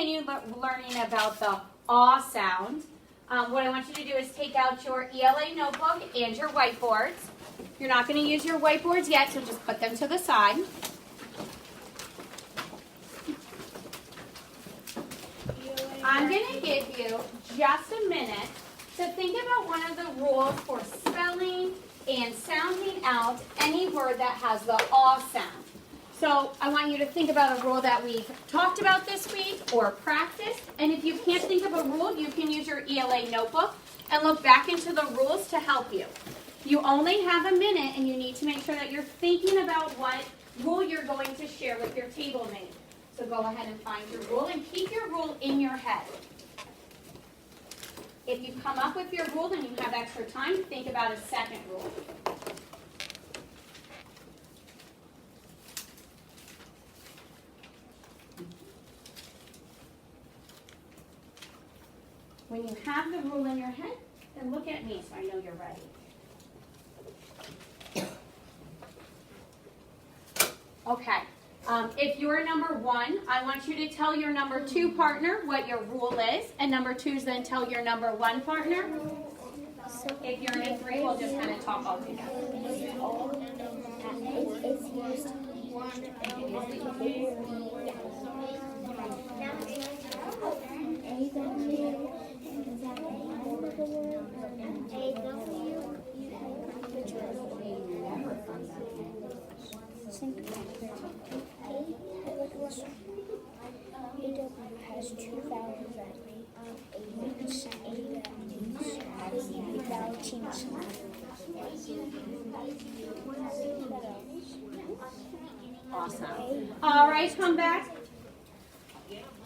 continue learning about the aw sound, what I want you to do is take out your ELA notebook and your whiteboards. You're not going to use your whiteboards yet, so just put them to the side. I'm going to give you just a minute to think about one of the rules for spelling and sounding out any word that has the aw sound. So I want you to think about a rule that we've talked about this week or practiced. And if you can't think of a rule, you can use your ELA notebook and look back into the rules to help you. You only have a minute, and you need to make sure that you're thinking about what rule you're going to share with your table mate. So go ahead and find your rule and keep your rule in your head. If you come up with your rule, then you have extra time to think about a second rule. When you have the rule in your head, then look at me so I know you're ready. Okay. If you're number 1, I want you to tell your number 2 partner what your rule is, and number 2's then tell your number 1 partner. If you're in a 3, we'll just kind of talk all together. AW has 2 vowels that make a vowel team sound. Awesome. All right, come back.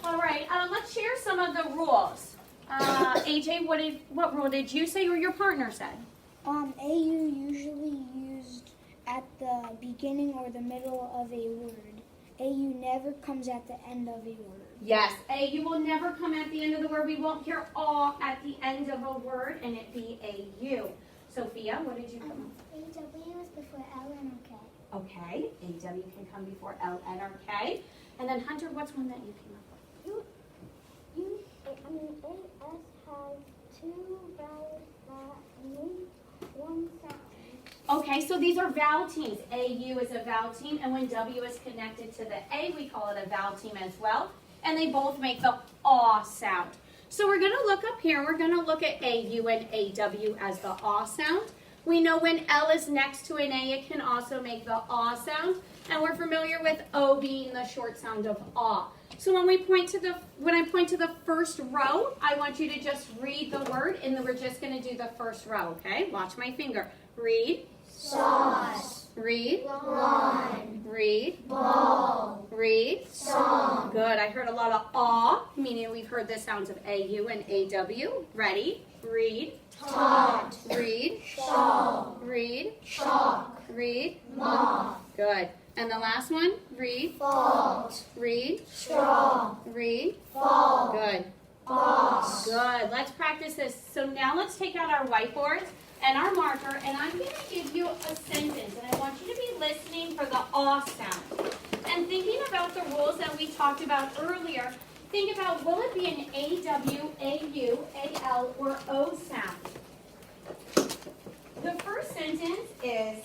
All right, let's share some of the rules. AJ, what rule did you say or your partner said? AU usually used at the beginning or the middle of a word. AU never comes at the end of a word. Yes, AU will never come at the end of the word. We won't hear aw at the end of a word and it be AU. Sophia, what did you come up with? AW is before L and K. Okay, AW can come before L and or K. And then Hunter, what's one that you came up with? AS has 2 vowels that make one sound. Okay, so these are vowel teams. AU is a vowel team, and when W is connected to the A, we call it a vowel team as well. And they both make the aw sound. So we're going to look up here, and we're going to look at AU and AW as the aw sound. We know when L is next to an A, it can also make the aw sound. And we're familiar with O being the short sound of aw. So when I point to the first row, I want you to just read the word, and then we're just going to do the first row, okay? Watch my finger. Read. Sauce. Read. Lawn. Read. Ball. Read. Song. Good. I heard a lot of aw, meaning we've heard the sounds of AU and AW. Ready? Read. Taught. Read. Shawl. Read. Chalk. Read. Moth. Good. And the last one? Read. Fault. Read. Straw. Read. Fall. Good. Boss. Good. Let's practice this. So now let's take out our whiteboards and our marker, and I'm going to give you a sentence, and I want you to be listening for the aw sound. And thinking about the rules that we talked about earlier, think about, will it be an AW, AU, AL, or O sound? The first sentence is,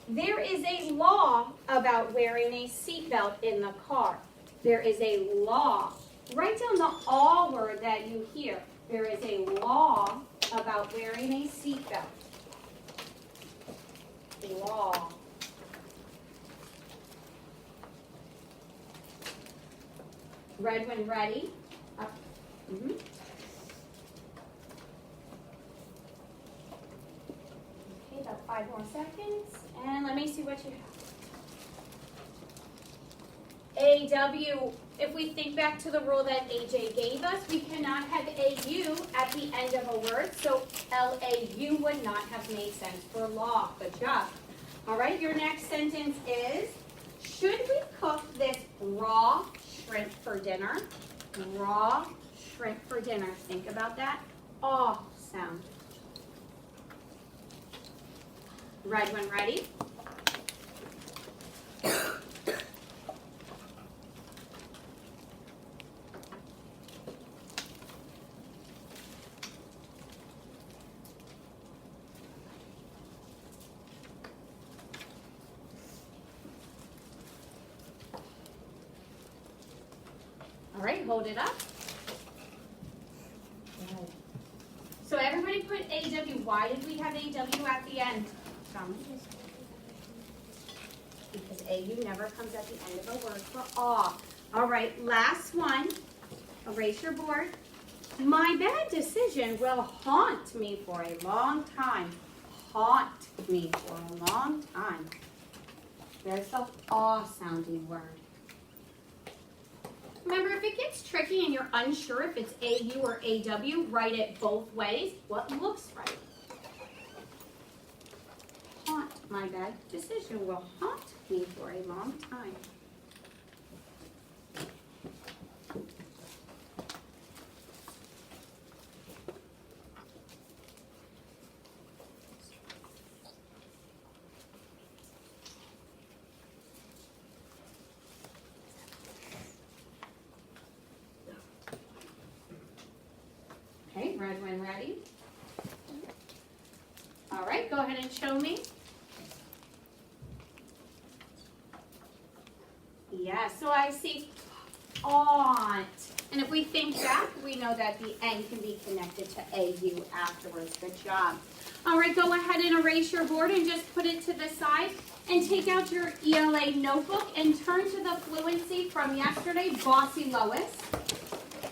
there is a law about wearing a seatbelt in the car. There is a law. Write down the aw word that you hear. There is a law about wearing a seatbelt. Law. Red when ready. Up. Okay, about 5 more seconds. And let me see what you have. AW, if we think back to the rule that AJ gave us, we cannot have AU at the end of a word, so LAU would not have made sense for law. Good job. All right, your next sentence is, should we cook this raw shrimp for dinner? Raw shrimp for dinner. Think about that. Aw sound. Red when ready. All right, hold it up. Good. So everybody put AW. Why did we have AW at the end? Thomas? Because AU never comes at the end of a word for awe. All right, last one. Erase your board. My bad decision will haunt me for a long time. Haunt me for a long time. There's the awe sounding word. Remember, if it gets tricky and you're unsure if it's AU or AW, write it both ways. What looks right? Haunt. My bad decision will haunt me for a long time. Okay, red one ready? All right, go ahead and show me. Yeah, so I see aunt. And if we think back, we know that the N can be connected to AU afterwards. Good job. All right, go ahead and erase your board and just put it to the side and take out your ELA notebook and turn to the fluency from yesterday, Bossy Lois.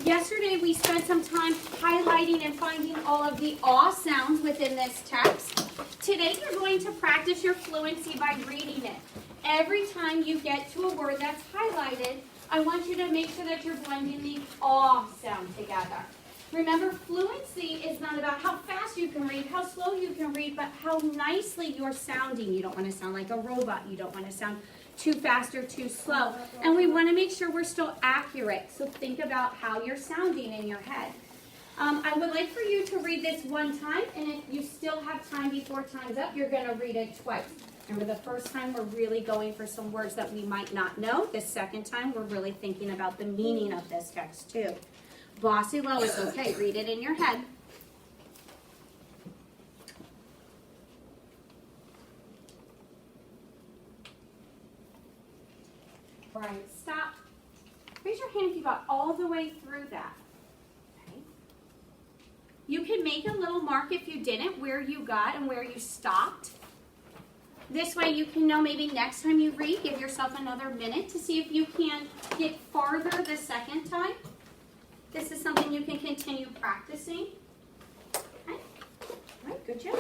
Yesterday, we spent some time highlighting and finding all of the aw sounds within this text. Today, you're going to practice your fluency by reading it. Every time you get to a word that's highlighted, I want you to make sure that you're blending the aw sound together. Remember, fluency is not about how fast you can read, how slow you can read, but how nicely you're sounding. You don't want to sound like a robot. You don't want to sound too fast or too slow. And we want to make sure we're still accurate. So think about how you're sounding in your head. I would like for you to read this one time, and if you still have time before time's up, you're going to read it twice. Remember, the first time we're really going for some words that we might not know. The second time, we're really thinking about the meaning of this text too. Bossy Lois, okay, read it in your head. All right, stop. Raise your hand if you got all the way through that. Okay. You can make a little mark if you didn't, where you got and where you stopped. This way you can know maybe next time you read, give yourself another minute to see if you can get farther the second time. This is something you can continue practicing. Okay. All right, good job.